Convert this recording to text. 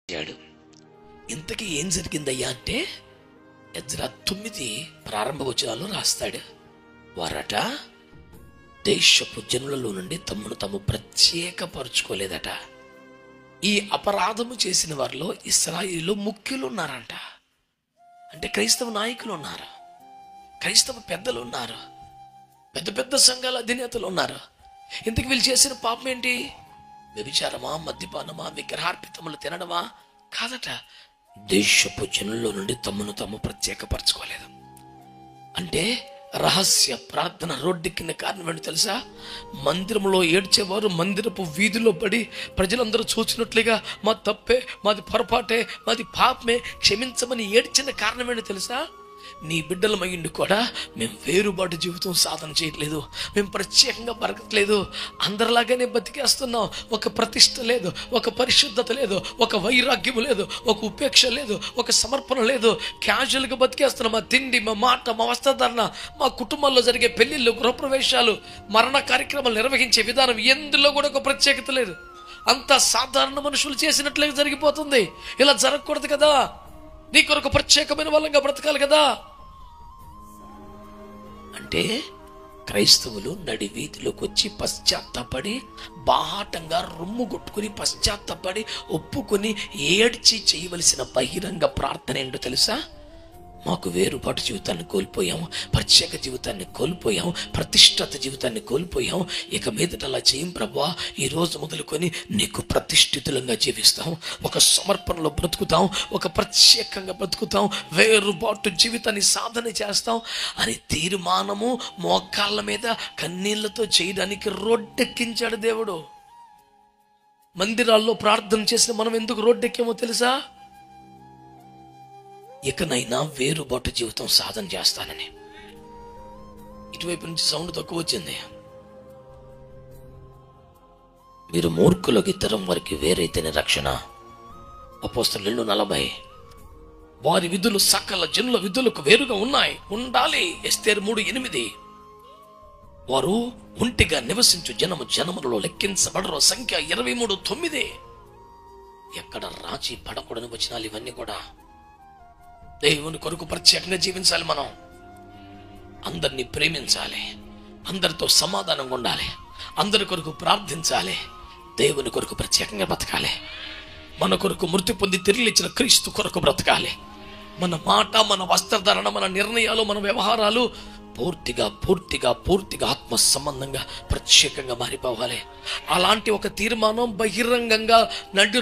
చేశాడు. ఇంతకీ ఏం జరిగిందయ్యా అంటే ఎజ్రా 9 ప్రారంభ వచనాలు రాస్తాడు. వారట దేశపు జనులలో నుండి తమను తాము ప్రత్యేకపరుచుకోలేదట. ఈ అపరాధము చేసిన వారిలో ఇశ్రాయేలు ముఖ్యులు ఉన్నారంట. అంటే క్రైస్తవ నాయకులు ఉన్నారు, క్రైస్తవ పెద్దలు ఉన్నారు, పెద్ద పెద్ద సంఘాల అధినేతలు ఉన్నారు. ఇంతకు వీళ్ళు చేసిన పాపం ఏంటి? వ్యభిచారమా, మద్యపానమా, విగ్రహార్పితములు తినడమా? కాదట. దేశపు జనుల్లో నుండి తమను తాము ప్రత్యేకపరచుకోలేదు. అంటే రహస్య ప్రార్థన రోడ్డెక్కిన కారణం ఏంటి తెలుసా? మందిరంలో ఏడ్చేవారు మందిరపు వీధిలో పడి ప్రజలందరూ చూసినట్లుగా మా తప్పే, మాది పొరపాటే, మాది పాపమే, క్షమించమని ఏడ్చిన కారణం ఏంటి తెలుసా? నీ బిడ్డలమయ్యిండి కూడా మేము వేరుబాటు జీవితం సాధన చేయట్లేదు, మేము ప్రత్యేకంగా బతకట్లేదు, అందరిలాగానే బతికేస్తున్నాం. ఒక ప్రతిష్ట లేదు, ఒక పరిశుద్ధత లేదు, ఒక వైరాగ్యం లేదు, ఒక ఉపేక్ష లేదు, ఒక సమర్పణ లేదు. క్యాజువల్గా బతికేస్తున్నాం. మా తిండి, మా మాట, మా వస్త్రధారణ, మా కుటుంబాల్లో జరిగే పెళ్లిళ్ళు, గృహప్రవేశాలు, మరణ కార్యక్రమాలు నిర్వహించే విధానం, ఎందులో కూడా ఒక ప్రత్యేకత లేదు. అంతా సాధారణ మనుషులు చేసినట్లుగా జరిగిపోతుంది. ఇలా జరగకూడదు కదా. నీ కొరకు ప్రత్యేకమైన వాళ్ళంగా బ్రతకాలి కదా. అంటే క్రైస్తవులు నడి వీధిలోకి వచ్చి పశ్చాత్తాపడి, బాహాటంగా రొమ్ము కొట్టుకుని పశ్చాత్తాపడి, ఒప్పుకొని ఏడ్చి చేయవలసిన బహిరంగ ప్రార్థన ఏంటో తెలుసా? మాకు వేరుపాటు జీవితాన్ని కోల్పోయాము, ప్రత్యేక జీవితాన్ని కోల్పోయాము, ప్రతిష్ఠిత జీవితాన్ని కోల్పోయాము. ఇక మీదట అలా చేయం ప్రభువా. ఈ రోజు మొదలుకొని నీకు ప్రతిష్ఠితులంగా జీవిస్తాం, ఒక సమర్పణలో బ్రతుకుతాం, ఒక ప్రత్యేకంగా బ్రతుకుతాం, వేరుబాటు జీవితాన్ని సాధన చేస్తాం అని తీర్మానము మోకాళ్ళ మీద కన్నీళ్లతో చేయడానికి రోడ్డెక్కించాడు దేవుడు. మందిరాల్లో ప్రార్థన చేసిన మనం ఎందుకు రోడ్డెక్కామో తెలుసా? ఇకనైనా వేరుబాటు జీవితం సాధన చేస్తానని. ఇటువైపు నుంచి సౌండ్ తక్కువ వచ్చింది. మీరు మూర్ఖులకు ఇతరం వారికి వేరైతేనే రక్షణ. అపోస్తలులు 40. వారి విధులు సకల జనుల విధులకు వేరుగా ఉన్నాయి, ఉండాలి. ఎస్తేరు 3:8. వారు ఒంటిగా నివసించు జనము జనములలో లెక్కించబడరు. సంఖ్య 23:9. ఎక్కడ రాజీ పడకూడని వచనాలు ఇవన్నీ కూడా. దేవుని కొరకు ప్రత్యేకంగా జీవించాలి. మనం అందరినీ ప్రేమించాలి, అందరితో సమాధానంగా ఉండాలి, అందరి కొరకు ప్రార్థించాలి, దేవుని కొరకు ప్రత్యేకంగా బ్రతకాలి. మన కొరకు మృతి పొంది తిరిగి ఇచ్చిన క్రీస్తు కొరకు బ్రతకాలి. మన మాట, మన వస్త్రధారణ, మన నిర్ణయాలు, మన వ్యవహారాలు పూర్తిగా పూర్తిగా పూర్తిగా ఆత్మ సంబంధంగా ప్రత్యేకంగా మారిపోవాలి. అలాంటి ఒక తీర్మానం బహిరంగంగా నడి